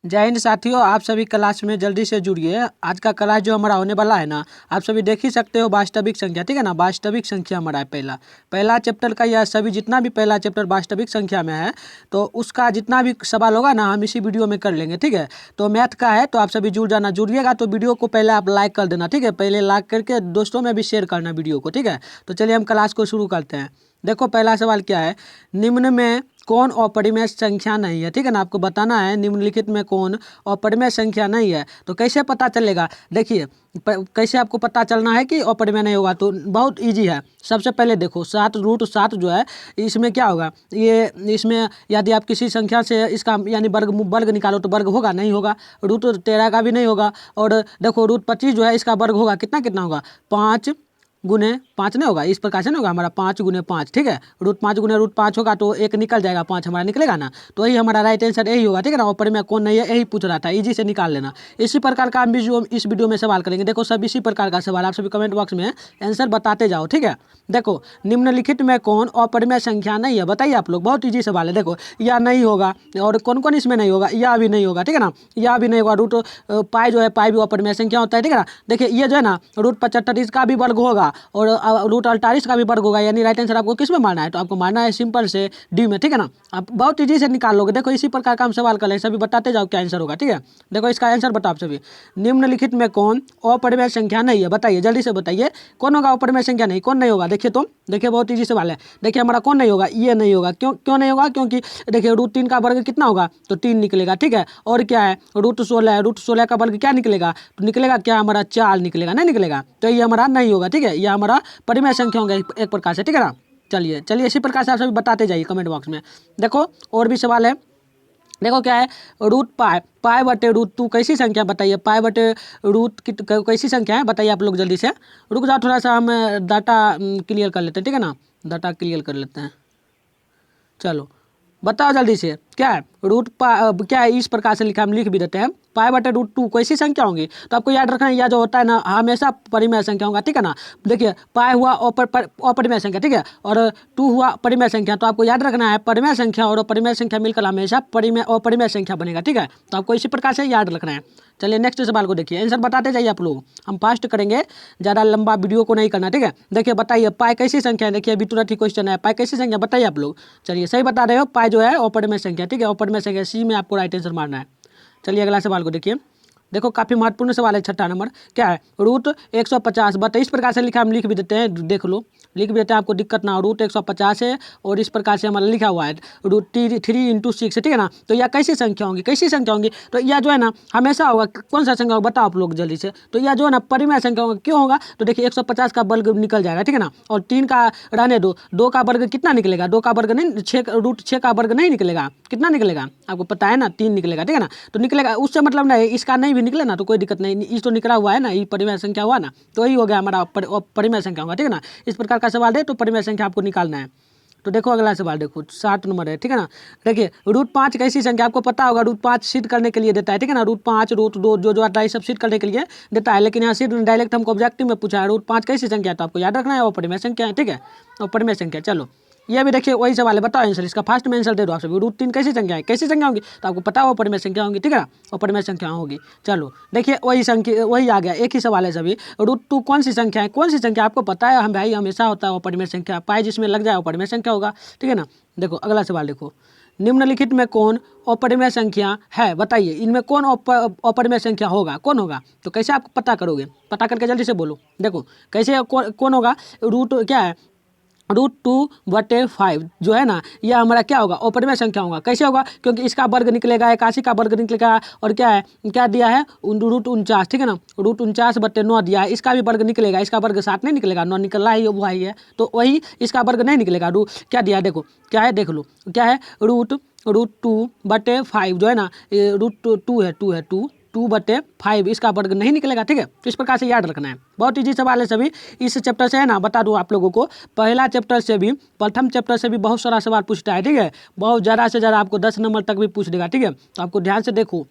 जय हिंद साथियों, आप सभी क्लास में जल्दी से जुड़िए। आज का क्लास जो हमारा होने वाला है ना, आप सभी देख ही सकते हो, वास्तविक संख्या, ठीक है ना। वास्तविक संख्या हमारा है पहला चैप्टर का। यह सभी जितना भी पहला चैप्टर वास्तविक संख्या में है, तो उसका जितना भी सवाल होगा ना, हम इसी वीडियो में कर लेंगे, ठीक है। तो मैथ का है, तो आप सभी जुड़िएगा। तो वीडियो को पहले आप लाइक कर देना, ठीक है। पहले लाइक करके दोस्तों में भी शेयर करना वीडियो को, ठीक है। तो चलिए हम क्लास को शुरू करते हैं। देखो पहला सवाल क्या है, निम्न में कौन अपरिमेय संख्या नहीं है, ठीक है ना। आपको बताना है निम्नलिखित में कौन अपरिमेय संख्या नहीं है। तो कैसे पता चलेगा, देखिए कैसे आपको पता चलना है कि अपरिमेय नहीं होगा। तो बहुत इजी है। सबसे पहले देखो 7√7 जो है, इसमें क्या होगा, ये इसमें यदि आप किसी संख्या से इसका यानी वर्ग निकालो तो वर्ग होगा, नहीं होगा। √13 का भी नहीं होगा। और देखो √25 जो है, इसका वर्ग होगा, कितना कितना होगा, 5 गुने 5 नहीं होगा। इस प्रकार से नहीं होगा हमारा, 5 गुने 5, ठीक है। √5 गुने √5 होगा तो एक निकल जाएगा, 5 हमारा निकलेगा ना। तो यही हमारा राइट आंसर यही होगा, ठीक है ना। अपरिमेय कौन नहीं है, यही पूछ रहा था, इजी से निकाल लेना। इसी प्रकार का हम इस वीडियो में सवाल करेंगे। देखो सब इसी प्रकार का सवाल, आप सभी कमेंट बॉक्स में आंसर बताते जाओ, ठीक है। देखो निम्नलिखित में कौन अपरिमेय संख्या नहीं है, बताइए आप लोग। बहुत ईजी सवाल है। देखो यह नहीं होगा, और कौन कौन इसमें नहीं होगा, यह भी नहीं होगा, ठीक है ना। यह भी नहीं होगा। पाई जो है, पाई भी अपरिमेय संख्या होता है, ठीक है ना। देखिए ये जो है ना, √75 इसका भी वर्ग होगा, और √48 का भी वर्ग होगा। यानी राइट आंसर आपको किस में मारना है, तो आपको मारना है सिंपल से डी में, ठीक है ना। आप बहुत ईजी से निकाल लोगे। देखो इसी प्रकार का हम सवाल कर लें, सभी बताते जाओ क्या आंसर होगा, ठीक है। देखो इसका आंसर बताओ आप सभी। निम्नलिखित में कौन अपरिमेय संख्या नहीं है, बताइए जल्दी से बताइए। कौन होगा अपरिमेय संख्या नहीं, कौन नहीं होगा। देखिए तो देखिए बहुत ईजी सवाल है। देखिए हमारा कौन नहीं होगा, ये नहीं होगा। क्यों नहीं होगा, क्योंकि देखिए √3 का वर्ग कितना होगा, तो 3 निकलेगा, ठीक है। और क्या है, √16 है, √16 का वर्ग क्या निकलेगा, तो निकलेगा क्या हमारा, 4 निकलेगा, नहीं निकलेगा। तो ये हमारा नहीं होगा, ठीक है। ये हमारा परिमेय संख्या होंगे एक प्रकार से, ठीक है ना। चलिए इसी प्रकार से आप सभी बताते जाइए कमेंट बॉक्स में। देखो और भी सवाल है। देखो क्या है, √π/√2 कैसी संख्या बताइए। π/रूट कैसी संख्या है बताइए आप लोग जल्दी से। रुक जाओ थोड़ा सा, हम डाटा क्लियर कर लेते हैं, ठीक है ना। डाटा क्लियर कर लेते हैं, चलो बताओ जल्दी से। क्या है क्या है, इस प्रकार से लिखा, हम लिख भी देते हैं। π/√2 कैसी संख्या होंगी, तो आपको याद रखना है, यह जो होता है ना, हमेशा परिमेय संख्या होगा, ठीक है ना। देखिए पाई हुआ अपरिमेय संख्या, ठीक है, और 2 हुआ परिमेय संख्या। तो आपको याद रखना है, परिमेय संख्या और अपरिमेय संख्या मिलकर हमेशा अपरिमेय संख्या बनेगा, ठीक है। तो आपको इसी प्रकार से याद रखना है। चलिए नेक्स्ट सवाल को देखिए, आंसर बताते जाइए आप लोग। हम फास्ट करेंगे, ज़्यादा लंबा वीडियो को नहीं करना, ठीक है। देखिए बताइए पाई कैसी संख्या है। देखिए अभी तुरंत ही क्वेश्चन है, पाई कैसी संख्या बताइए आप लोग। चलिए सही बता रहे हो, पाई जो है अपरिमेय संख्या, ठीक है। अपरिमेय संख्या, सी में आपको राइट आंसर मारना है। चलिए अगला सवाल को देखिए। देखो काफ़ी महत्वपूर्ण सवाल है, 6ठा नंबर। क्या है, √150 बताइए। इस प्रकार से लिखा, हम लिख भी देते हैं, देख लो लिख भी देते हैं, आपको दिक्कत ना हो। √150 है, और इस प्रकार से हमारा लिखा हुआ है √3 × 6, ठीक है ना। तो यह कैसी संख्या होंगी, कैसी संख्या होंगी, तो यह जो है ना हमेशा होगा, कौन सा संख्या होगा बताओ आप लोग जल्दी से। तो यह जो है ना परिमेय संख्या होगा। क्यों होगा, तो देखिए 150 का वर्ग निकल जाएगा, ठीक है ना। और 3 का रहने दो, 2 का वर्ग कितना निकलेगा, 2 का वर्ग नहीं, 6 का वर्ग नहीं निकलेगा। कितना निकलेगा आपको पता है ना, 3 निकलेगा, ठीक है ना। तो निकलेगा, उससे मतलब नहीं, इसका नहीं भी निकले ना तो कोई दिक्कत नहीं, इस तो निकला हुआ है ना, ये परिमेय संख्या हुआ ना, तो यही हो गया हमारा परिमेय संख्या होगा, ठीक है ना। इस प्रकार का सवाल है तो परिमेय संख्या आपको निकालना है। तो देखो अगला सवाल, देखो 7 नंबर है, ठीक है ना। देखिए √5 कैसी संख्या, आपको पता होगा √5 सिद्ध करने के लिए देता है, ठीक है ना। √5 √2 जो आता है सब सिद्ध करने के लिए देता है, लेकिन यहाँ सिर्फ डायरेक्ट हमको ऑब्जेक्टिव में पूछा है √5 कैसी संख्या है, तो आपको याद रखना है वो परिमेय संख्या है, ठीक है। और परिमेय संख्या, चलो ये भी देखिए वही सवाल है, बताओ आंसर इसका, फास्ट में आंसर दे दो आप सभी। √3 कैसी संख्या है, कैसी संख्या होगी, तो आपको पता हो परिमेय संख्या होंगी, ठीक है ना। और परिमेय संख्या होगी। चलो देखिए वही संख्या, वही आ गया, एक ही सवाल है सभी। √2 कौन सी संख्या है, कौन सी संख्या आपको पता है, हम भाई हमेशा होता है वो परिमेय संख्या, पाई जिसमें लग जाए वो परिमेय संख्या होगा, ठीक है ना। देखो अगला सवाल देखो, निम्नलिखित में कौन अपरिमेय संख्या है, बताइए इनमें कौन अपरिमेय संख्या होगा, कौन होगा। तो कैसे आप पता करोगे, पता करके जल्दी से बोलो। देखो कैसे कौन होगा, रूट क्या है, √2/5 जो है ना, यह हमारा क्या होगा, अपरिमेय संख्या होगा। कैसे होगा, क्योंकि इसका वर्ग निकलेगा, 81 का वर्ग निकलेगा, और क्या है, क्या दिया है, √49, ठीक है ना। √49/9 दिया है, इसका भी वर्ग निकलेगा, इसका वर्ग 7 नहीं निकलेगा, 9 निकल रहा है, वो है ये, तो वही इसका वर्ग नहीं निकलेगा। क्या दिया है, देखो क्या है, देख लो क्या है, √2/5 जो है ना, √2 है, 2/5 इसका वर्ग नहीं निकलेगा, ठीक है। तो इस प्रकार से याद रखना है, बहुत इजी सवाल है सभी। इस चैप्टर से है ना, बता दूं आप लोगों को, पहला चैप्टर से भी, प्रथम चैप्टर से भी बहुत सारा सवाल पूछता है, ठीक है। बहुत ज़्यादा से ज़्यादा आपको 10 नंबर तक भी पूछ देगा, ठीक है। तो आपको ध्यान से देखो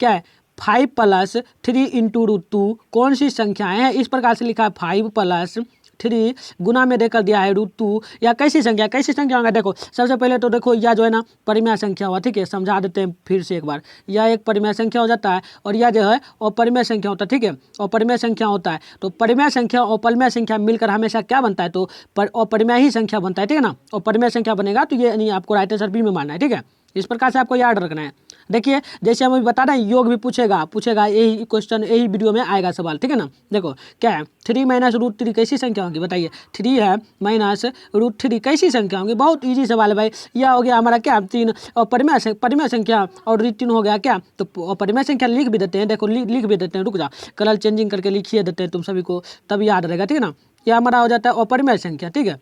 क्या है, 5 + 3 × √2 कौन सी संख्याएं हैं, इस प्रकार से लिखा है 5 + 3 गुना में देकर दिया है √2, या कैसी संख्या होगा। देखो सबसे पहले तो देखो यह जो है ना परिमेय संख्या हुआ, ठीक है, समझा देते हैं फिर से एक बार। यह एक परिमेय संख्या हो जाता है और यह जो है अपरिमेय संख्या होता है, ठीक है, अपरिमेय संख्या होता है। तो परिमेय संख्या और अपरिमेय संख्या मिलकर हमेशा क्या बनता है, तो अपरिमेय ही संख्या बनता है, ठीक है ना। अपरिमेय संख्या बनेगा तो ये नहीं, आपको राइट आंसर बी में मानना है, ठीक है। इस प्रकार से आपको याद रखना है। देखिए जैसे हम अभी बता रहे हैं योग भी पूछेगा यही क्वेश्चन, यही वीडियो में आएगा सवाल, ठीक है ना। देखो क्या है 3 माइनस √3 कैसी संख्या होगी, बताइए। 3 है माइनस √3 कैसी संख्या होगी, बहुत ईजी सवाल है भाई। यह हो गया हमारा क्या 3 और परिमेय संख्या और √3 हो गया क्या, तो परिमेय संख्या लिख भी देते हैं। देखो लिख भी देते हैं, रुक जा, कलर चेंजिंग करके लिखिए देते हैं तुम सभी को, तब याद रहेगा, ठीक है ना। यह हमारा हो जाता है अपरिमेय संख्या, ठीक है।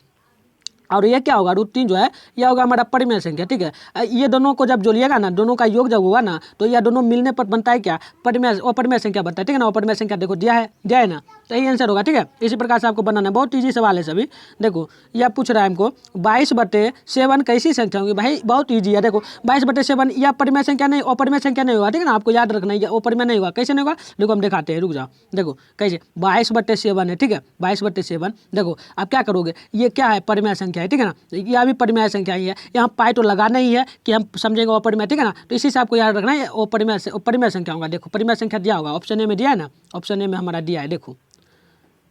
और ये क्या होगा √3 जो है यह होगा हमारा परिमेय संख्या, ठीक है। ये दोनों को जब जोड़िएगा ना, दोनों का योग जब होगा ना, तो यह दोनों मिलने पर बनता है क्या, अपरिमेय संख्या बनता है, ठीक है ना। अपरिमेय संख्या देखो दिया है ना, तो यही आंसर होगा, ठीक है। इसी प्रकार से आपको बनाना है, बहुत ईजी सवाल है सभी। देखो यह पूछ रहा है हमको 22/7 कैसी संख्या होगी, भाई बहुत ईजी है। देखो 22/7 यह परिमेय संख्या नहीं, अपरिमेय संख्या नहीं होगा, ठीक है ना। आपको याद रखना है अपरिमेय नहीं होगा, कैसे नहीं होगा, देखो हम दिखाते हैं, रुक जाओ। देखो कैसे 22/7 है, ठीक है, 22/7। देखो आप क्या करोगे, ये क्या है परिमेय संख्या है, ठीक है ना। यह भी परिमेय संख्या ही है, यहाँ पाई तो लगाना ही है कि हम समझेंगे अपरिमेय, ठीक है ना। तो इसी से आपको याद रखना है परिमेय संख्या होगा। देखो परिमेय संख्या दिया होगा, ऑप्शन ए में दिया है ना, ऑप्शन ए में हमारा दिया है।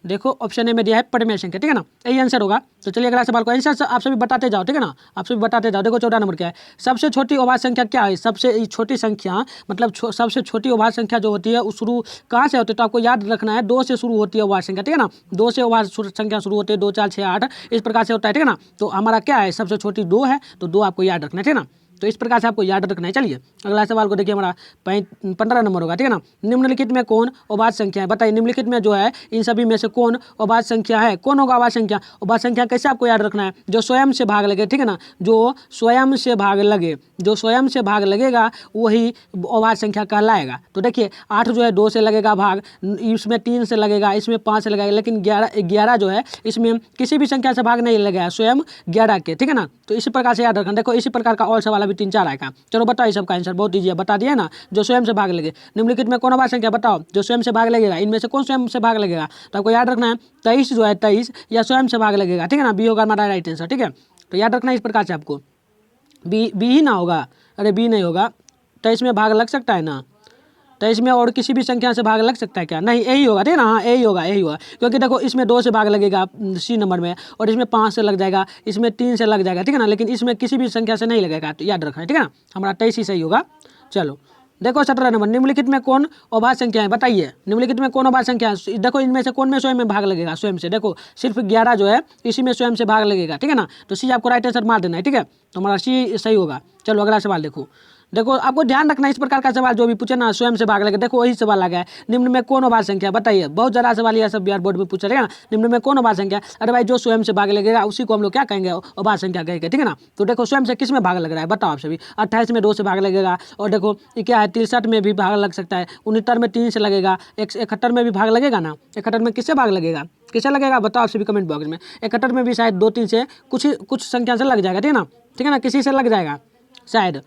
देखो ऑप्शन ए में दिया है परिमेय संख्या, ठीक है ना, यही आंसर होगा। तो चलिए अगला सवाल को आंसर आप सभी बताते जाओ, ठीक है ना, आप सभी बताते जाओ। देखो 14 नंबर क्या है, सबसे छोटी अभाज्य संख्या क्या है। सबसे छोटी संख्या मतलब सबसे छोटी अभाज्य संख्या जो होती है वो शुरू कहाँ से होती है, तो आपको याद रखना है 2 से शुरू होती है अभाज्य संख्या, ठीक है ना। 2 से अभाज्य संख्या शुरू होती है, 2 4 6 8 इस प्रकार से होता है, ठीक है ना। तो हमारा क्या है सबसे छोटी 2 है, तो 2 आपको याद रखना है, ठीक है ना। तो इस प्रकार से आपको याद रखना है। चलिए अगला सवाल को देखिए, हमारा 15 नंबर होगा, ठीक है ना। निम्नलिखित में कौन अभाज्य संख्या है, बताइए। निम्नलिखित में जो है इन सभी में से कौन अभाज्य संख्या है, कौन होगा अभाज्य संख्या। अभाज्य संख्या कैसे आपको याद रखना है, जो स्वयं से भाग लगे, ठीक है ना, जो स्वयं से भाग लगे, जो स्वयं से भाग लगेगा वही अभाज्य संख्या कहलाएगा। तो देखिए 8 जो है 2 से लगेगा भाग, इसमें 3 से लगेगा, इसमें 5 से लगेगा, लेकिन 11 जो है इसमें किसी भी संख्या से भाग नहीं लगेगा, स्वयं 11 के, ठीक है ना। तो इसी प्रकार से याद रखना। देखो इसी प्रकार का और सवाल अभी 3 4 आएगा। चलो बताओ, इस सबका आंसर बहुत ईजी है, बता दिया ना, जो स्वयं से भाग लगे। निम्नलिखित में कौन अभाज्य संख्या, बताओ, जो स्वयं से भाग लगेगा, इनमें से कौन स्वयं से भाग लगेगा। तो आपको याद रखना है 23 जो है 23 या स्वयं से भाग लगेगा, ठीक है ना, बी होगा हमारा राइट आंसर, ठीक है। तो याद रखना इस प्रकार से आपको, बी ही ना होगा, अरे बी नहीं होगा, 23 में भाग लग सकता है ना, 23 में और किसी भी संख्या से भाग लग सकता है क्या, नहीं यही होगा, ठीक है ना, हाँ यही होगा क्योंकि देखो इसमें 2 से भाग लगेगा सी नंबर में, और इसमें 5 से लग जाएगा, इसमें 3 से लग जाएगा, ठीक है ना, लेकिन इसमें किसी भी संख्या से नहीं लगेगा। तो याद रखना है, ठीक है ना, हमारा 23 ही सही होगा। चलो देखो 17 नंबर, निम्नलिखित में कौन अभाज्य संख्या है, बताइए। निम्नलिखित में कौन अभाज्य संख्या है, देखो इनमें से कौन में स्वयं में भाग लगेगा, स्वयं से। देखो सिर्फ 11 जो है इसी में स्वयं से भाग लगेगा, ठीक है ना। तो सी आपको राइट आंसर मार देना है, ठीक है, तो हमारा सी सही होगा। चलो अगला सवाल देखो आपको ध्यान रखना इस प्रकार का सवाल जो भी पूछे ना स्वयं से भाग लगे, देखो वही सवाल आ गया है। निम्न में कौन अभाज्य संख्या, बताइए। बहुत ज़्यादा सवाल यह सब बिहार बोर्ड में पूछा रहेगा ना, निम्न में कौन अभाज्य संख्या। अरे भाई जो स्वयं से भाग लगेगा उसी को हम लोग क्या कहेंगे, अभाज्य संख्या कहेंगे, ठीक है ना। तो देखो स्वयं से किस में भाग लग रहा है, बताओ आप सभी। 28 में 2 से भाग लगेगा, और देखो ये क्या है 63 में भी भाग लग सकता है, 69 में 3 से लगेगा, 71 में भी भाग लगेगा ना। 71 में किससे भाग लगेगा, किससे लगेगा, बताओ आप सभी कमेंट बॉक्स में। 71 में भी शायद 2 3 से कुछ संख्या से लग जाएगा, ठीक है ना, किसी से लग जाएगा शायद।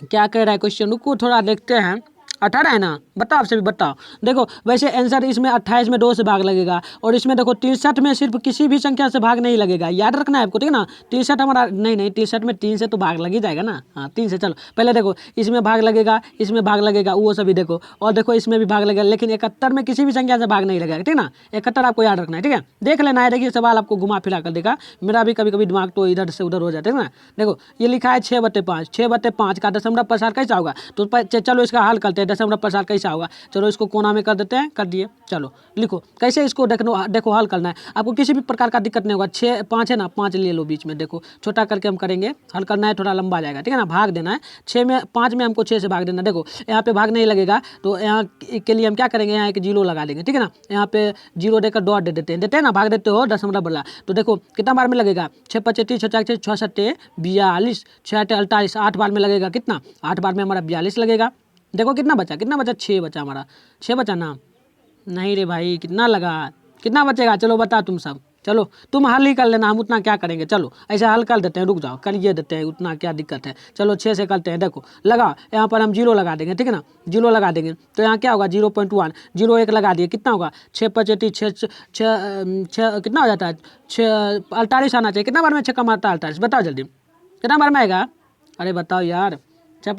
क्या कह रहा है क्वेश्चन, रुको थोड़ा देखते हैं। 18 है ना, बताओ आप सभी बताओ। देखो वैसे आंसर इसमें 28 में 2 से भाग लगेगा, और इसमें देखो 63 में सिर्फ किसी भी संख्या से भाग नहीं लगेगा, याद रखना है आपको, ठीक है ना। 63 हमारा नहीं 63 में 3 से तो भाग लग ही जाएगा ना, हाँ 3 से। चलो पहले देखो इसमें भाग लगेगा, इसमें भाग लगेगा, वो सभी देखो, और देखो इसमें भी भाग लगेगा, लेकिन 71 में किसी भी संख्या से भाग नहीं लगेगा, ठीक है ना। 71 आपको याद रखना है, ठीक है, देख लेना है। देखिए सवाल आपको घुमा फिरा कर देगा, मेरा भी कभी कभी दिमाग तो इधर से उधर हो जाता है ना। देखो ये लिखा है 6/5, 6/5 का दशमलव प्रसार कैसा होगा, तो चलो इसका हल करते हैं, दशमलव प्रसार कैसा होगा। चलो इसको कोना में कर देते हैं, कर दिए। चलो लिखो कैसे इसको देखो हल करना है, आपको किसी भी प्रकार का दिक्कत नहीं होगा। 6 5 है ना, 5 ले लो बीच में, देखो छोटा करके हम करेंगे, हल करना है, थोड़ा लंबा जाएगा, ठीक है ना। भाग देना है 5 में हमको 6 से भाग देना। देखो यहाँ पे भाग नहीं लगेगा, तो यहाँ के लिए हम क्या करेंगे, यहाँ एक 0 लगा देंगे, ठीक है ना। यहाँ पे 0 देकर डॉट दे देते हैं ना, भाग देते हो दशमलव बोला। तो देखो कितना बार में लगेगा, 6 5 30 6 4 6 7 42 6 8 48, 8 बार में लगेगा, कितना 8 बार में हमारा 42 लगेगा। देखो कितना बचा 6 बचा, हमारा 6 बचा ना, नहीं रे भाई कितना लगा, कितना बचेगा, चलो बता तुम सब, चलो तुम हल ही कर लेना, हम उतना क्या करेंगे। चलो ऐसे हल कर देते हैं, रुक जाओ करिए देते हैं, उतना क्या दिक्कत है। चलो 6 से करते हैं। देखो लगाओ, यहाँ पर हम 0 लगा देंगे, ठीक है ना, 0 लगा देंगे तो यहाँ क्या होगा 0.1, 0 1 लगा दिए, कितना होगा 6 पचेटी 6 कितना हो जाता है 6 48 आना चाहिए। कितना बार में 6 का मारता है 48, बताओ जल्दी कितना बार में आएगा। अरे बताओ यार, 6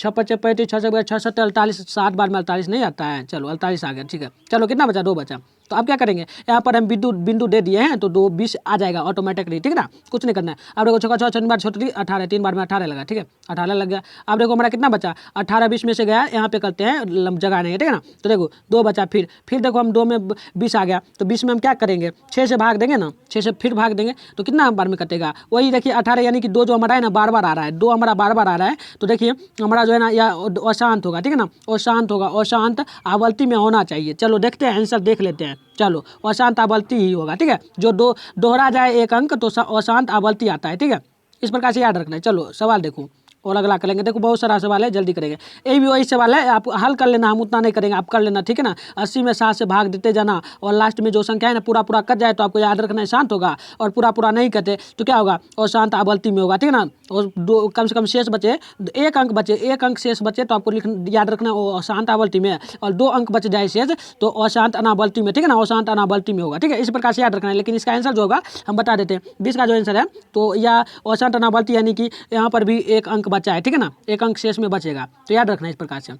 पचे 35 6 से 6 7 48, 7 बार में 48 नहीं आता है। चलो 48 आ गया, ठीक है। चलो कितना बचा, 2 बचा। तो अब क्या करेंगे, यहाँ पर हम बिंदु दे दिए हैं तो 2 20 आ जाएगा ऑटोमेटिकली, ठीक है ना, कुछ नहीं करना है। अब देखो 6 6 बार छोटी 18, 3 बार में 18 लगा, ठीक है, 18 लग गया। अब देखो हमारा कितना बचा, 18 20 में से गया, यहाँ पे करते हैं जगह नहीं है, ठीक है ना। तो देखो 2 बचा, फिर देखो हम 2 में 20 आ गया, तो 20 में हम क्या करेंगे 6 से भाग देंगे ना, 6 से फिर भाग देंगे तो कितना बार में कटेगा, वही देखिए 18, यानी कि 2 जो हमारा है ना बार बार आ रहा है, 2 हमारा बार बार आ रहा है। तो देखिए हमारा जो है ना यह अशांत होगा, ठीक है ना, अशांत होगा, अशांत आवर्ती में होना चाहिए। चलो देखते हैं आंसर देख लेते हैं। चलो अशांत आवर्ती ही होगा, ठीक है, जो दोहरा जाए एक अंक तो अशांत आवर्ती आता है, ठीक है, इस प्रकार से याद रखना है। चलो सवाल देखो और अगला करेंगे। देखो बहुत सारा सवाल है, जल्दी करेंगे। ये भी वही सवाल है, आप हल कर लेना, हम उतना नहीं करेंगे, आप कर लेना, ठीक है ना। 80 में 7 से भाग देते जाना और लास्ट में जो संख्या है ना पूरा पूरा कट जाए तो आपको याद रखना है शांत होगा, और पूरा पूरा नहीं कटे तो क्या होगा अशांत आवर्ती में होगा, ठीक है ना। और 2 कम से कम शेष बचे, 1 अंक बचे, 1 अंक शेष बचे तो आपको याद रखना है वो अशांत आवर्ती में, और 2 अंक बच जाए शेष तो अशांत अनावर्ती में, ठीक है ना, अशांत अनावर्ती में होगा, ठीक है, इस प्रकार से याद रखना है। लेकिन इसका आंसर जो होगा हम बता देते हैं, 20 का जो आंसर है तो यह अशांत अनावर्ती, यानी कि यहाँ पर भी 1 अंक बचा है, ठीक है ना, 1 अंक शेष में बचेगा, तो याद रखना इस प्रकार से।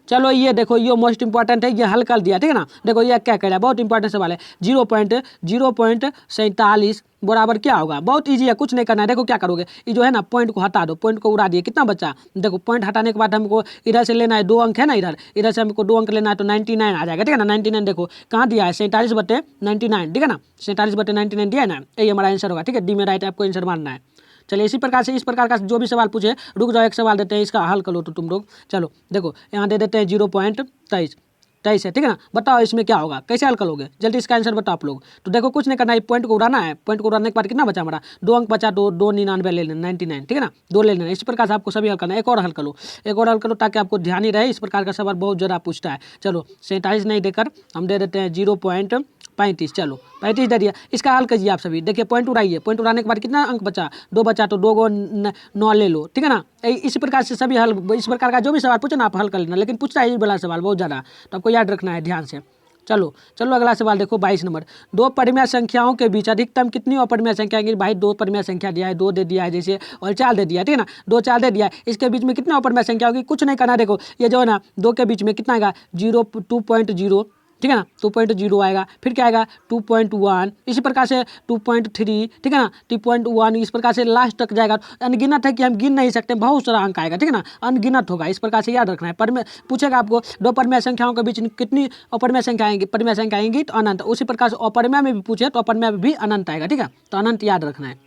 चलो ये देखो ये मोस्ट इंपॉर्टेंट है, ये हल कर दिया, ठीक है ना। देखो ये क्या कह रहा है, बहुत इंपॉर्टेंट सवाल है। 0.47 बराबर क्या होगा, बहुत इजी है, कुछ नहीं करना है। देखो क्या करोगे, ये जो है ना पॉइंट को हटा दो, पॉइंट को उड़ा दिए, कितना बचा, देखो पॉइंट हटाने के बाद हमको इधर से लेना है 2 अंक है ना, इधर से हमको 2 अंक लेना है तो 99 आ जाएगा, ठीक है ना। 99 देखो कहाँ दिया है 47/99, ठीक है ना, 47/99 दिया है ना, यही हमारा आंसर होगा, ठीक है, डी में राइट आपको आंसर मानना है। चलिए इसी प्रकार से इस प्रकार का जो भी सवाल पूछे, रुक जाओ एक सवाल देते हैं, इसका हल करो तो तुम लोग। चलो देखो यहाँ दे देते हैं 0.23 है, ठीक है ना। बताओ इसमें क्या होगा, कैसे हल करोगे, जल्दी इसका आंसर बताओ आप लोग। तो देखो कुछ नहीं करना है, पॉइंट को उड़ाना है, पॉइंट को उड़ाने के बाद कितना बचा हमारा 2 अंक बचा, 299 ले लेना 99, ठीक है ना, 2 ले लेना। इस प्रकार से आपको सभी हल करना है। एक और हल करो, एक और हल करो ताकि आपको ध्यान ही रहे, इस प्रकार का सवाल बहुत ज़्यादा पूछता है। चलो 47 नहीं देकर हम दे देते हैं 0.35, चलो 35 दे दिया। इसका हल कीजिए आप सभी, देखिए पॉइंट उड़ाइए, पॉइंट उड़ाने के बाद कितना अंक बचा, 2 बचा तो 2 को 9 ले लो, ठीक है ना। इसी प्रकार से सभी हल, इस प्रकार का जो भी सवाल पूछे ना आप हल कर लेना, लेकिन पूछता है ये वाला सवाल बहुत ज़्यादा, तो आपको याद रखना है ध्यान से। चलो अगला सवाल देखो 22 नंबर, 2 परिमेय संख्याओं के बीच अधिकतम कितनी अपरिमेय संख्या है। भाई 2 परिमेय संख्या दिया है, 2 दे दिया है जैसे, और 4 दे दिया है, ठीक है ना, 2 4 दे दिया है, इसके बीच में कितना अपरिमेय संख्या होगी, कुछ नहीं करना। देखो ये जो है ना 2 के बीच में कितना आएगा 2.0, ठीक है ना, 2.0 आएगा, फिर क्या आएगा 2.1, इसी प्रकार से 2.3, ठीक है ना, 2.1, इस प्रकार से लास्ट तक जाएगा। अनगिनत है कि हम गिन नहीं सकते, बहुत सारा अंक आएगा, ठीक है ना, अनगिनत होगा, इस प्रकार से याद रखना है। पर पूछेगा आपको 2 परिमेय संख्याओं के बीच कितनी अपरिमेय संख्या आएंगी, परिमेय संख्या आएंगी तो अनंत, उसी प्रकार से अपरिमेय में भी पूछे तो अपरिमेय में भी अनंत आएगा, ठीक है, तो अनंत याद रखना है।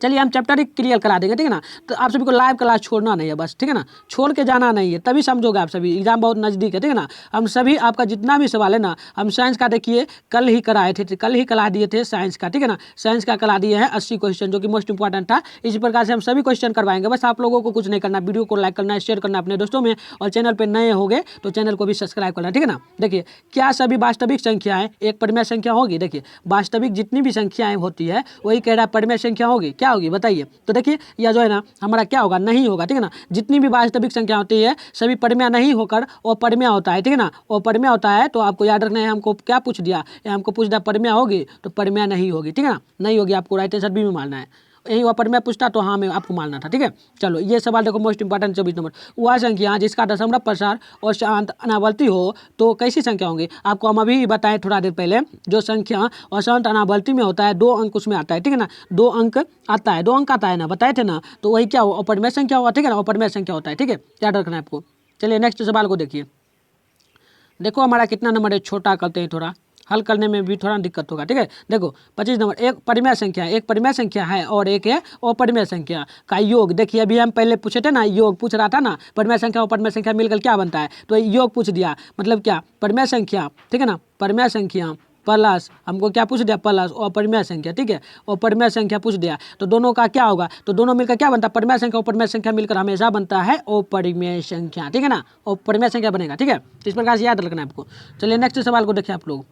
चलिए हम चैप्टर ही क्लियर करा देंगे, ठीक है ना। तो आप सभी को लाइव क्लास छोड़ना नहीं है बस, ठीक है ना, छोड़ के जाना नहीं है, तभी समझोगे आप सभी, एग्जाम बहुत नज़दीक है, ठीक है ना। हम सभी आपका जितना भी सवाल है ना, हम साइंस का देखिए कल ही कराए थे, कल ही करा दिए थे साइंस का, ठीक है ना, साइंस का करा दिए हैं 80 क्वेश्चन जो कि मोस्ट इंपॉर्टेंट था। इसी प्रकार से हम सभी क्वेश्चन करवाएंगे, बस आप लोगों को कुछ नहीं करना, वीडियो को लाइक करना है, शेयर करना अपने दोस्तों में, और चैनल पर नए होंगे तो चैनल को भी सब्सक्राइब करना, ठीक है ना। देखिए क्या सभी वास्तविक संख्याएं एक परिमेय संख्या होगी, देखिए वास्तविक जितनी भी संख्याएं होती है वही कह रहा है परिमेय संख्या होगी, क्या होगी बताइए। तो देखिए यह जो है ना हमारा क्या होगा, नहीं होगा, ठीक है ना। जितनी भी वास्तविक संख्या होती है सभी परिमेय नहीं होकर अपरिमेय होता है, ठीक है ना, अपरिमेय होता है। तो आपको याद रखना है, हमको क्या पूछ दिया, हमको पूछ दिया परिमेय होगी तो परिमेय नहीं होगी, ठीक है ना, नहीं होगी, आपको राइट आंसर भी में मानना है। यही अपरिमेय पूछता तो हाँ में आपको मानना था, ठीक है। चलो ये सवाल देखो मोस्ट इंपॉर्टेंट 24 नंबर, वह संख्या जिसका दशमलव प्रसार और शांत अनावर्ती हो तो कैसी संख्या होंगी। आपको हम अभी बताएं थोड़ा देर पहले, जो संख्या अशांत अनावर्ती में होता है 2 अंक उसमें आता है, ठीक है ना, 2 अंक आता है, 2 अंक आता है ना, बताए थे ना, तो वही क्या हो अपरिमेय संख्या होगा, ठीक है ना, अपरिमेय संख्या होता है, ठीक है, याद रखना है आपको। चलिए नेक्स्ट सवाल को देखिए, देखो हमारा कितना नंबर है, छोटा करते हैं थोड़ा, हल करने में भी थोड़ा दिक्कत होगा, ठीक है। देखो 25 नंबर, एक परिमेय संख्या है और एक है अपरिमेय संख्या का योग। देखिए अभी हम पहले पूछे थे ना, योग पूछ रहा था ना, परिमेय संख्या और अपरिमेय संख्या मिलकर क्या बनता है, तो योग पूछ दिया, मतलब क्या परिमेय संख्या, ठीक है ना, परिमेय संख्या प्लस हमको क्या पूछ दिया, प्लस अपरिमेय संख्या, ठीक है, अपरिमेय संख्या पूछ दिया, तो दोनों का क्या होगा, तो दोनों मिलकर क्या बनता है, परिमेय संख्या अपरिमेय संख्या मिलकर हमेशा बनता है अपरिमेय संख्या, ठीक है ना, अपरिमेय संख्या बनेगा, ठीक है। तो इस प्रकार से याद रखना है आपको। चलिए नेक्स्ट सवाल को देखिए आप लोग,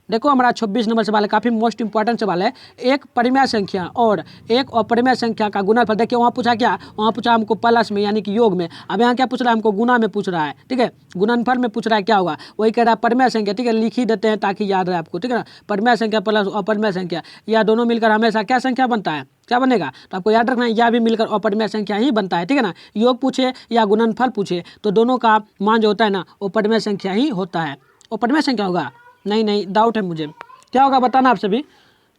देखो हमारा 26 नंबर सवाल है, काफ़ी मोस्ट इंपॉर्टेंट सवाल है। एक परिमेय संख्या और एक अपरिमेय संख्या का गुणनफल, देखिए वहाँ पूछा क्या, वहाँ पूछा हमको प्लस में यानी कि योग में, अब यहाँ क्या पूछ रहा है हमको गुना में पूछ रहा है, ठीक है, गुणनफल में पूछ रहा है क्या होगा, वही कह रहा है परिमेय संख्या, ठीक है, लिख ही देते हैं ताकि याद रहे आपको, ठीक है ना, परिमेय संख्या प्लस अपरिमेय संख्या, यह दोनों मिलकर हमेशा क्या संख्या बनता है, क्या बनेगा, तो आपको याद रखना है यह भी मिलकर अपरिमेय संख्या ही बनता है, ठीक है ना, योग पूछे या गुणनफल पूछे तो दोनों का मान जो होता है ना अपरिमेय संख्या ही होता है। अपरिमेय संख्या होगा, नहीं डाउट है मुझे, क्या होगा बताना आप सभी,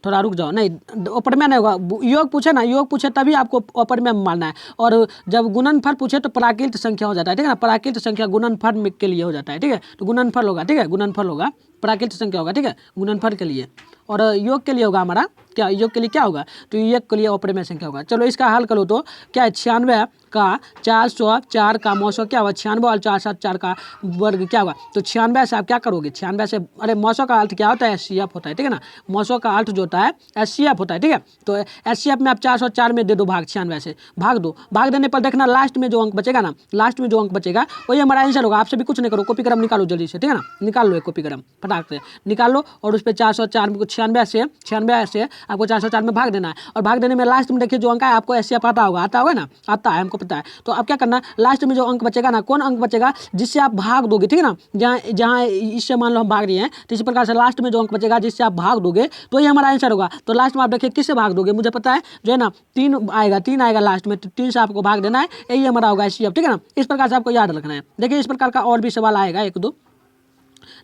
थोड़ा रुक जाओ, नहीं अपरिमेय नहीं होगा, योग पूछे ना, योग पूछे तभी आपको अपरिमेय मानना है, और जब गुणनफल पूछे तो प्राकृत संख्या हो जाता है, ठीक है ना, प्राकृत संख्या गुणनफल के लिए हो जाता है, ठीक है, तो गुणनफल होगा, ठीक है, गुणनफल होगा, प्राकृत संख्या होगा, ठीक है, गुणनफल के लिए, और योग के लिए होगा हमारा क्या, योग के लिए क्या होगा, तो योग के लिए अपरिमेय संख्या होगा। चलो इसका हल करो तो क्या है, 96 का 404 का मौसो क्या होगा, 96 और 404 का वर्ग क्या होगा, तो 96 से आप क्या करोगे, 96 से, अरे मौसो का अर्थ क्या होता है, एचसीएफ होता है, ठीक है ना, मौसो का अर्थ जो होता है एचसीएफ होता है, ठीक है, तो एचसीएफ में आप 404 में दे दो भाग, 96 से भाग दो, भाग देने पर देखना लास्ट में जो अंक बचेगा ना, लास्ट में जो अंक बचेगा वही हमारा आंसर होगा। आपसे भी कुछ नहीं करो, कॉपी कलम निकालो जल्दी से, ठीक है ना, निकाल लो एक कॉपी कलम फटाक से निकाल लो, और उस पर 404 को 96 से आपको 404 में भाग देना है, और भाग देने में लास्ट में देखिए जो अंक है आपको एचसीएफ आता होगा ना, आता है हमको पता है, तो अब क्या करना, लास्ट में जो अंक बचेगा ना, कौन अंक बचेगा जिससे आप भाग दोगे, ठीक है ना, जहाँ जहाँ इससे मान लो हम भाग रहे हैं, तो इसी प्रकार से लास्ट में जो अंक बचेगा जिससे आप भाग दोगे तो ये हमारा आंसर होगा। तो लास्ट में आप देखिए किससे भाग दोगे, मुझे पता है जो है ना 3 आएगा लास्ट में, तो 3 से आपको भाग देना है, यही हमारा होगा एचसीएफ, ठीक है ना, इस प्रकार से आपको याद रखना है। देखिए इस प्रकार का और भी सवाल आएगा एक दो,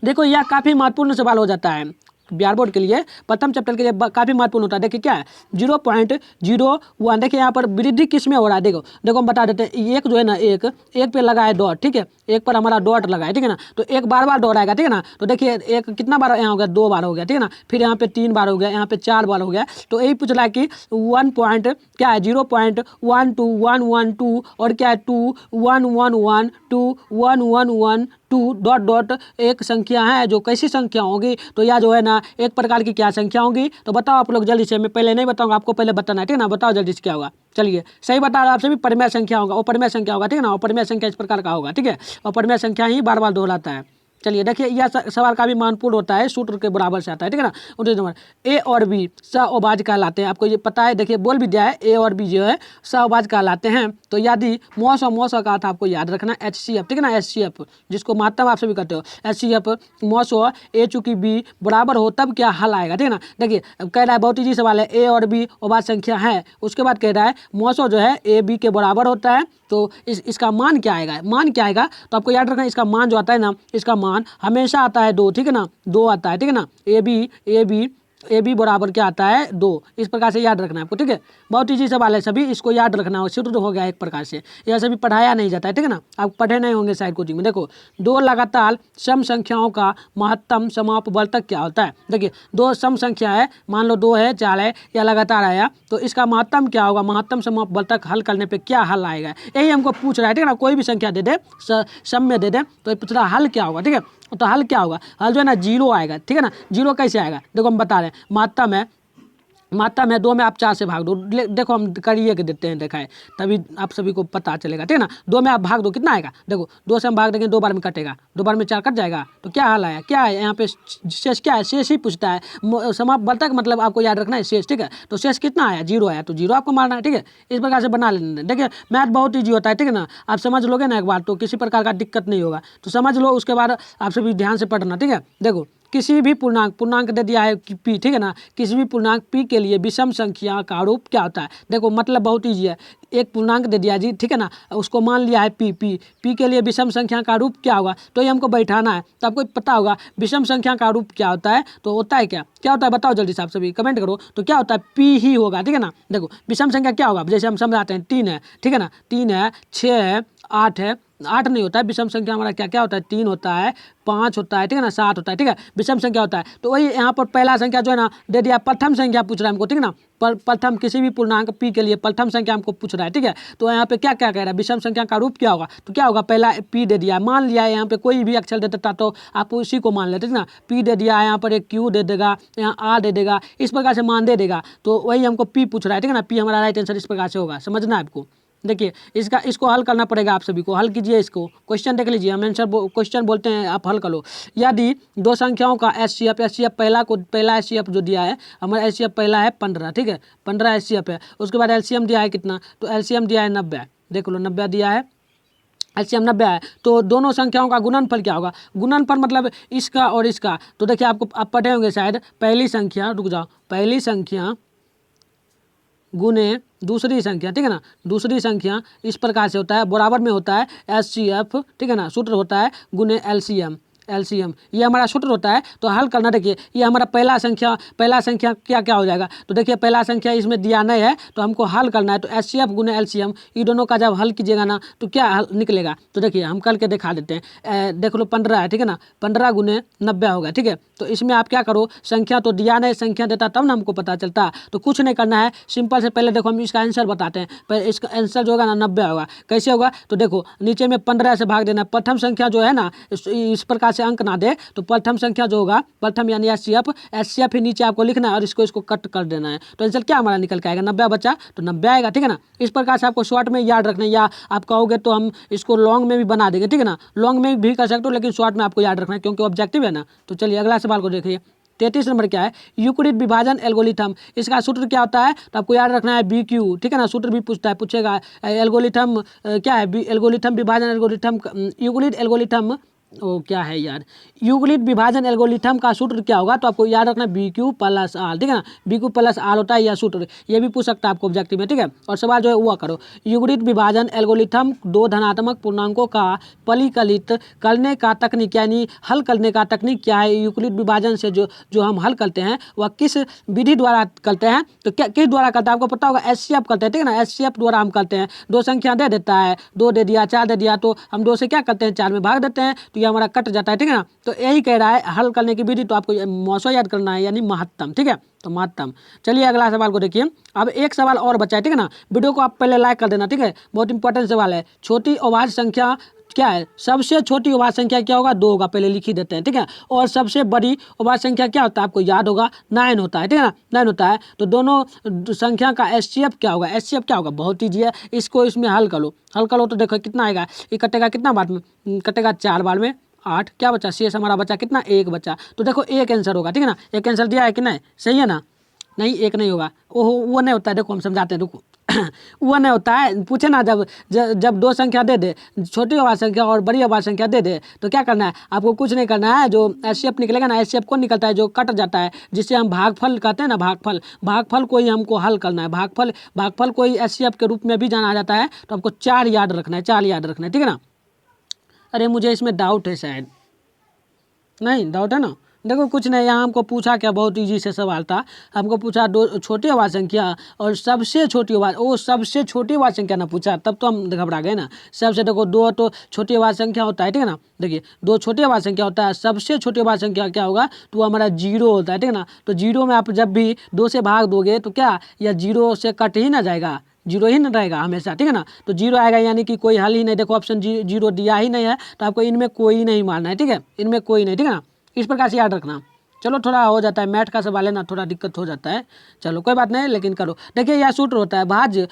देखो यह काफ़ी महत्वपूर्ण सवाल हो जाता है बिहार बोर्ड के लिए, प्रथम चैप्टर के लिए काफ़ी महत्वपूर्ण होता है। देखिए क्या है 0.01, देखिए यहाँ पर वृद्धि किस में हो रहा है, देखो देखो हम बता देते हैं, एक जो है ना एक पे लगा है डॉट, ठीक है, एक पर हमारा डॉट लगा है, ठीक है ना, तो एक बार डॉट आएगा, ठीक है ना, तो देखिए एक कितना बार यहाँ हो गया, 2 बार हो गया, ठीक है ना, फिर यहाँ पे 3 बार हो गया, यहाँ पे 4 बार हो गया, तो यही पूछ रहा है कि 1 पॉइंट क्या है 0.12112 और क्या है 2 डॉट डॉट एक संख्या है जो कैसी संख्या होगी, तो यह जो है ना एक प्रकार की क्या संख्या होगी, तो बताओ आप लोग जल्दी से, मैं पहले नहीं बताऊंगा, आपको पहले बताना है, ठीक है ना, बताओ जल्दी से क्या होगा, चलिए सही बता रहा आप सभी, परिमेय संख्या होगा, अपरिमेय संख्या होगा, ठीक है ना, अपरिमेय संख्या इस प्रकार का होगा, ठीक है, अपरिमेय संख्या ही बार बार दोहराता है। चलिए देखिए यह सवाल काफ़ी महत्वपूर्ण होता है, सूत्र के बराबर से आता है, ठीक है ना, 29 नंबर, ए और बी सहअभाज्य कहलाते हैं, आपको ये पता है, देखिए बोल भी दिया है, ए और बी जो है सहअभाज्य कहलाते हैं, तो यदि मौसो का अर्थ आपको याद रखना एचसीएफ, ठीक है ना, एचसीएफ जिसको महत्तम आप सभी कहते हो, एचसीएफ मौसो ए चूंकि बी बराबर हो तब क्या हल आएगा, ठीक है ना, देखिए कह रहा है बहुत ईजी सवाल है, ए और बी अभाज्य संख्या है, उसके बाद कह रहा है मौसो जो है ए बी के बराबर होता है, तो इसका मान क्या आएगा, मान क्या आएगा, तो आपको याद रखना इसका मान जो आता है ना, इसका मान हमेशा आता है 2, ठीक है ना, 2 आता है, ठीक है ना, ए बी बराबर क्या आता है 2, इस प्रकार से याद रखना है आपको, ठीक है, बहुत ईजी सवाल है सभी, इसको याद रखना हो, शुरू हो गया एक प्रकार से, यह सभी पढ़ाया नहीं जाता है, ठीक है ना, आप पढ़े नहीं होंगे शायद कोचिंग में। देखो 2 लगातार सम संख्याओं का महत्तम समापवर्तक क्या होता है, देखिए 2 सम संख्या है, मान लो 2 है 4 है या लगातार आया, तो इसका महत्तम क्या होगा, महत्तम समापवर्तक हल करने पे क्या हल आएगा, यही हमको पूछ रहा है, ठीक है ना, कोई भी संख्या दे दे सम में दे दे तो पूछ रहा हल क्या होगा, ठीक है, तो हल क्या होगा, हल जो है ना 0 आएगा, ठीक है ना, 0 कैसे आएगा, देखो हम बता रहे हैं, महत्तम है 2 में आप 4 से भाग दो, देखो हम करिए के देते हैं, देखा है तभी आप सभी को पता चलेगा, ठीक है ना, 2 में आप भाग दो कितना आएगा, देखो 2 से हम भाग देंगे 2 बार में कटेगा, 2 बार में 4 कट जाएगा, तो क्या हाल आया, क्या है यहाँ पे शेष, क्या है शेष ही पूछता है, समापवर्तक मतलब आपको याद रखना है शेष, ठीक है, तो शेष कितना आया 0 आया, तो 0 आपको मारना है, ठीक है, इस प्रकार से बना लेना। देखिए मैथ बहुत ईजी होता है, ठीक है ना, आप समझ लोगे ना एक बार तो किसी प्रकार का दिक्कत नहीं होगा, तो समझ लो, उसके बाद आप सभी ध्यान से पढ़ना, ठीक है। देखो किसी भी पूर्णांक दे दिया है कि पी, ठीक है ना, किसी भी पूर्णांक पी के लिए विषम संख्या का रूप क्या होता है, देखो मतलब बहुत ईजी है, एक पूर्णांक दे दिया जी, ठीक है ना, उसको मान लिया है पी के लिए विषम संख्या का रूप क्या होगा, तो ये हमको बैठाना है, तो आपको पता होगा विषम संख्या का रूप क्या होता है, तो होता है क्या होता है बताओ जल्दी से आप सभी कमेंट करो, तो क्या होता है पी ही होगा, ठीक है ना। देखो विषम संख्या क्या होगा, जैसे हम समझाते हैं 3 है, ठीक है ना, 3 है 6 है 8 है, 8 नहीं होता है, विषम संख्या हमारा क्या क्या होता है, 3 होता है 5 होता है, ठीक है ना, 7 होता है, ठीक है, विषम संख्या होता है, तो वही यहाँ पर पहला संख्या जो है ना दे दिया, प्रथम संख्या पूछ रहा है हमको, ठीक है ना, प्रथम किसी भी पूर्णांक पी के लिए प्रथम संख्या हमको पूछ रहा है, ठीक है, तो यहाँ पे क्या क्या कह रहा है विषम संख्या का रूप क्या होगा, तो क्या होगा पहला पी दे दिया, मान लिया है यहाँ पे कोई भी अक्षर दे देता तो आप उसी को मान लेते, ठीक ना, पी दे दिया, यहाँ पर एक क्यू दे देगा, यहाँ आर दे देगा, इस प्रकार से मान दे देगा, तो वही हमको पी पूछ रहा है, ठीक है ना, पी हमारा राइट आंसर इस प्रकार से होगा, समझना है आपको। देखिए इसको हल करना पड़ेगा आप सभी को। हल कीजिए इसको, क्वेश्चन देख लीजिए, हम आंसर क्वेश्चन बोलते हैं, आप हल करो। यदि दो संख्याओं का एचसीएफ पहला एचसीएफ जो दिया है हमारा, एचसीएफ पहला है 15, ठीक है, 15 एचसीएफ है। उसके बाद एलसीएम दिया है कितना, तो एलसीएम दिया है 90, देख लो 90 दिया है, एलसीएम 90 है। तो दोनों संख्याओं का गुणनफल क्या होगा, गुणनफल मतलब इसका और इसका। तो देखिए आपको आप पढ़े होंगे शायद, पहली संख्या, रुक जाओ, पहली संख्या गुने दूसरी संख्या, ठीक है ना, दूसरी संख्या इस प्रकार से होता है, बराबर में होता है एचसीएफ, ठीक है ना, सूत्र होता है गुने एलसीएम, ये हमारा सूत्र होता है। तो हल करना, देखिए ये हमारा पहला संख्या क्या हो जाएगा, तो देखिए पहला संख्या इसमें दिया नहीं है, तो हमको हल करना है। तो एचसीएफ गुने एलसीएम, ये दोनों का जब हल कीजिएगा ना तो क्या हल निकलेगा, तो देखिए हम करके दिखा देते हैं। देख लो 15 है, ठीक है ना, 15 गुने 90 होगा, ठीक है। तो इसमें आप क्या करो, संख्या तो दिया नहीं, संख्या देता तब ना हमको पता चलता। तो कुछ नहीं करना है, सिंपल से पहले देखो हम इसका आंसर बताते हैं। पहले इसका आंसर जो होगा ना 90 होगा। कैसे होगा, तो देखो नीचे में 15 से भाग देना, प्रथम संख्या जो है ना इस प्रकार से अंक ना दे, तो प्रथम संख्या जो होगा, प्रथम यानी एचसीएफ ही नीचे आपको लिखना है और इसको कट कर देना है। तो आंसर क्या हमारा निकल के आएगा, 90 बचा, तो 90 आएगा, ठीक है ना। इस प्रकार से आपको शॉर्ट में याद रखना है, या आप कहोगे तो हम इसको लॉन्ग में भी बना देंगे, ठीक है ना, लॉन्ग में भी कर सकते हो, लेकिन शॉर्ट में आपको याद रखना है क्योंकि ऑब्जेक्टिव है ना। तो चलिए अगला सवाल को देखिए। 33 नंबर क्या है, यूक्लिड विभाजन एल्गोरिथम, इसका सूत्र क्या होता है, तो आपको याद रखना है BQ, ठीक है ना, सूत्र भी पूछेगा। एल्गोरिथम क्या है, एल्गोरिथम विभाजन एल्गोरिथम, यूक्लिड एल्गोरिथम, ओ क्या है यार, यूक्लिड विभाजन एल्गोरिथम का सूत्र क्या होगा, तो आपको याद रखना BQ प्लस R, ठीक है ना, BQ प्लस R होता है यह सूत्र, ये भी पूछ सकता है आपको ऑब्जेक्टिव में, ठीक है। और सवाल जो है वो करो, यूक्लिड विभाजन एल्गोरिथम दो धनात्मक पूर्णांकों का परिकलित करने का तकनीक, यानी हल करने का तकनीक क्या है, यूक्लिड विभाजन से जो हम हल करते हैं वह किस विधि द्वारा करते हैं, तो क्या किस द्वारा करते हैं, आपको पता होगा एचसीएफ करते हैं, ठीक है ना, एचसीएफ द्वारा हम करते हैं। दो संख्या दे देता है, 2 दे दिया, 4 दे दिया, तो हम 2 से क्या करते हैं, 4 में भाग देते हैं, तो ये हमारा कट जाता है, ठीक है ना। तो यही कह रहा है हल करने की विधि, तो आपको मौसा याद करना है, यानी महत्तम, ठीक है, तो महत्तम। चलिए अगला सवाल को देखिए। अब एक सवाल और बचा है, ठीक है ना, वीडियो को आप पहले लाइक कर देना, ठीक है, बहुत इंपॉर्टेंट सवाल है। छोटी अभाज्य संख्या क्या है, सबसे छोटी अभाज्य संख्या क्या होगा, 2 होगा, पहले लिख ही देते हैं, ठीक है। और सबसे बड़ी अभाज्य संख्या क्या होता है, आपको याद होगा 9 होता है, ठीक है ना, 9 होता है। तो दोनों संख्या का एचसीएफ क्या होगा, एचसीएफ क्या होगा, बहुत ईजी है, इसको इसमें हल करो तो देखो कितना आएगा, ये कटेगा कितना बार में, कटेगा 4 बार में, 8, क्या बचा, शेष हमारा बचा कितना, 1 बचा। तो देखो एक आंसर होगा, ठीक है ना, एक आंसर दिया है कि नहीं, सही है ना, नहीं एक नहीं होगा, ओहो वो नहीं होता है, देखो हम समझाते हैं, रुको वो नहीं होता है, पूछे ना, जब 2 संख्या दे दे, छोटी अभाज्य संख्या और बड़ी अभाज्य संख्या दे दे, तो क्या करना है, आपको कुछ नहीं करना है, जो एचसीएफ निकलेगा ना, एचसीएफ कौन निकलता है, जो कट जाता है, जिससे हम भागफल कहते हैं ना, भागफल को ही हमको हल करना है। भागफल को ही एचसीएफ के रूप में भी जाना जाता है। तो आपको 4 याद रखना है, 4 याद रखना है, ठीक है ना। अरे मुझे इसमें डाउट है शायद, नहीं डाउट है ना, देखो कुछ नहीं, यहाँ हमको पूछा क्या, बहुत इजी से सवाल था, हमको पूछा 2 छोटी अभाज्य संख्या और सबसे छोटी सबसे छोटी अभाज्य संख्या ना पूछा, तब तो हम घबरा गए ना। सबसे देखो 2 तो छोटी अभाज्य संख्या होता है, ठीक है ना, देखिए 2 छोटी अभाज्य संख्या होता है, सबसे छोटी अभाज्य संख्या क्या होगा, तो हमारा 0 होता है, ठीक है ना। तो 0 में आप जब भी 2 से भाग दोगे तो क्या, या 0 से कट ही ना जाएगा, 0 ही न रहेगा हमेशा, ठीक है ना। तो 0 आएगा, यानी कि कोई हल ही नहीं, देखो ऑप्शन 0 दिया ही नहीं है, तो आपको इनमें कोई नहीं मारना है, ठीक है, इनमें कोई नहीं, ठीक है ना, इस प्रकार से याद रखना। चलो थोड़ा हो जाता है, मैथ का सवाल है ना, थोड़ा दिक्कत हो जाता है, चलो कोई बात नहीं, लेकिन करो। देखिए यह सूत्र होता है, भाज्य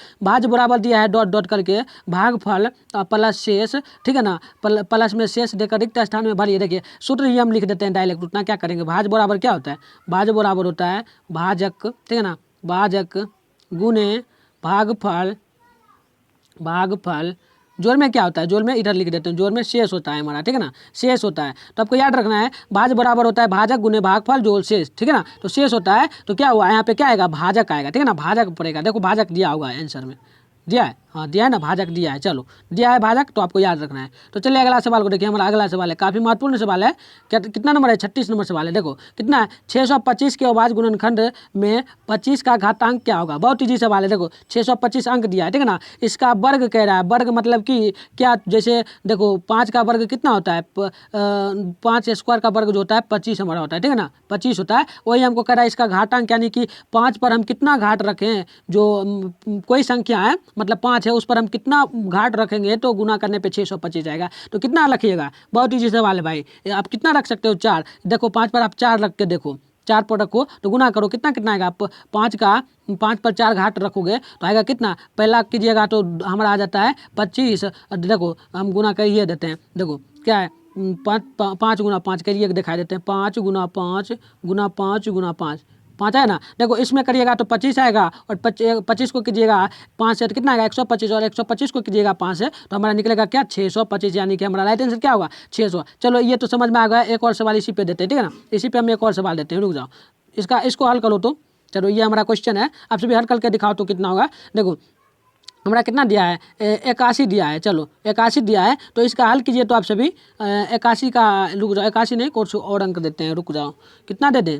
बराबर दिया है डॉट डॉट करके, भागफल प्लस शेष, ठीक है ना, प्लस में शेष देकर रिक्त स्थान में भरिए। देखिए सूत्र ही हम लिख देते हैं डायरेक्ट, उतना क्या करेंगे। भाज्य बराबर क्या होता है, भाज्य बराबर होता है भाजक, ठीक है ना, भाजक गुने भागफल जोड़ में क्या होता है, जोड़ में इधर लिख देते हैं, जोड़ में शेष होता है हमारा, ठीक है ना, शेष होता है। तो आपको याद रखना है, भाज्य बराबर होता है भाजक गुने भागफल जोड़ शेष, ठीक है ना। तो शेष होता है, तो क्या हुआ यहाँ पे, क्या आएगा, भाजक आएगा, ठीक है ना, भाजक पड़ेगा, देखो भाजक दिया होगा आंसर में, दिया है, हाँ दिया है ना, भाजक दिया है, चलो दिया है भाजक, तो आपको याद रखना है। तो चलिए अगला सवाल को देखिए, हमारा अगला सवाल है, काफ़ी महत्वपूर्ण सवाल है, कितना नंबर है, 36 नंबर सवाल है। देखो कितना है, 625 के अभाज्य गुणनखंड में 25 का घातांक क्या होगा, बहुत ईजी सवाल है। देखो 625 अंक दिया है, ठीक है ना, इसका वर्ग कह रहा है, वर्ग मतलब कि क्या, जैसे देखो 5 का वर्ग कितना होता है, 5 स्क्वायर का वर्ग जो होता है 25 हमारा होता है, ठीक है ना, 25 होता है। वही हमको कह रहा है इसका घातांक, यानी कि 5 पर हम कितना घाट रखें, जो कोई संख्या है, मतलब 5 है, उस पर हम कितना घाट रखेंगे, तो गुना करने पे 625 आएगा। तो कितना रखिएगा, बहुत ईजी सवाल है भाई, आप कितना रख सकते हो, 4, देखो 5 पर आप 4 रख के देखो, 4 पर रखो तो गुना करो, कितना कितना आएगा, 5 पर 4 घाट रखोगे तो आएगा कितना, पहला कीजिएगा तो हमारा आ जाता है 25। देखो हम गुना करिए देते हैं, देखो क्या है 5 गुना 5 करिए दिखाई देते हैं, 5 गुना 5 गुना 5 गुना 5, 5 है ना। देखो इसमें करिएगा तो 25 आएगा और 25 को कीजिएगा 5 से तो कितना आएगा 125, और 125 को कीजिएगा 5 से तो हमारा निकलेगा क्या 625, यानी कि हमारा राइट आंसर क्या होगा 600। चलो ये तो समझ में आ गया। एक और सवाल इसी पे देते हैं, ठीक है ना, इसी पे हम एक और सवाल देते हैं, रुक जाओ, इसको हल करो तो। चलो ये हमारा क्वेश्चन है, आप सभी हल करके दिखाओ तो कितना होगा। देखो हमारा कितना दिया है 81 दिया है, चलो 81 दिया है तो इसका हल कीजिए तो आप सभी 81 का, रुक जाओ 81 नहीं कुछ और अंक देते हैं, रुक जाओ कितना दे दें,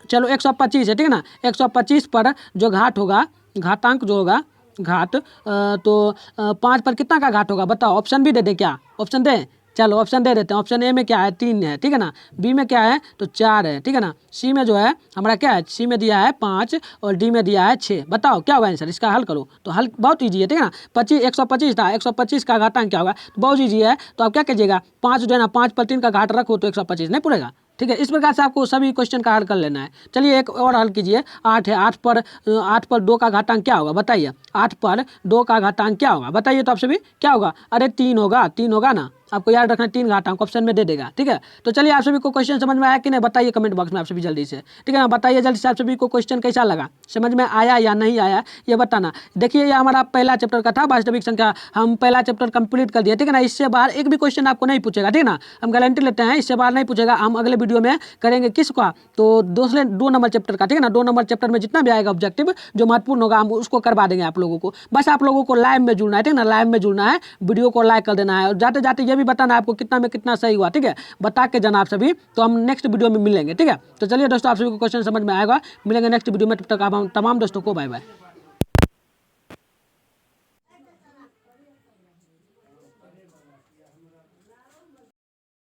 चलो 125 है, ठीक है ना। 125 पर जो घाट होगा, घातांक जो होगा घाट तो 5 पर कितना का घाट होगा बताओ, ऑप्शन भी दे दे क्या, ऑप्शन दे, चलो ऑप्शन दे देते हैं। ऑप्शन ए में क्या है 3 है, ठीक है ना, बी में क्या है तो 4 है, ठीक है ना, सी में जो है हमारा क्या है, सी में दिया है 5 और डी में दिया है 6। बताओ क्या होगा आंसर, इसका हल करो तो हल बहुत ईजी है, ठीक है ना। 125 था, 125 का घातांक क्या होगा तो बहुत ईजी है, तो आप क्या कीजिएगा 5 जो है ना 5 पर 3 का घाट रखो तो 125 नहीं पड़ेगा, ठीक है। इस प्रकार से आपको सभी क्वेश्चन का हल कर लेना है। चलिए एक और हल कीजिए, 8 है, 8 पर 2 का घातांक क्या होगा बताइए, 8 पर 2 का घातांक क्या होगा बताइए तो आप सभी क्या होगा, अरे 3 होगा, 3 होगा ना, आपको याद रखना 3 घातांक ऑप्शन में दे देगा, ठीक है। तो चलिए आप सभी को क्वेश्चन समझ में आया कि नहीं बताइए कमेंट बॉक्स में आप सभी जल्दी से, ठीक है ना, बताइए जल्दी से आप सभी को क्वेश्चन कैसा लगा, समझ में आया या नहीं आया ये बताना। देखिए ये हमारा पहला चैप्टर का था वास्तविक संख्या, हम पहला चैप्टर कंप्लीट कर दिए, ठीक है ना। इससे बाहर एक भी क्वेश्चन आपको नहीं पूछेगा, ठीक है ना, हम गारंटी लेते हैं इससे बाहर नहीं पूछेगा। हम अगले वीडियो में करेंगे किसका, तो दूसरे 2 नंबर चैप्टर का, ठीक है ना। 2 नंबर चैप्टर में जितना भी आएगा ऑब्जेक्टिव जो महत्वपूर्ण होगा हम उसको करवा देंगे आप लोगों को। बस आप लोगों को लाइव में जुड़ना है, ठीक है ना, लाइव में जुड़ना है, वीडियो को लाइक कर देना है और जाते जाते ये भी बताना है आपको कितना में कितना सही हुआ, ठीक है, बता के जाना आप सभी। तो हम नेक्स्ट वीडियो में मिलेंगे, ठीक है। तो चलिए दोस्तों आप सभी को क्वेश्चन समझ में आएगा, मिलेंगे नेक्स्ट वीडियो में, तब तक आप तमाम दोस्तों को बाय बाय।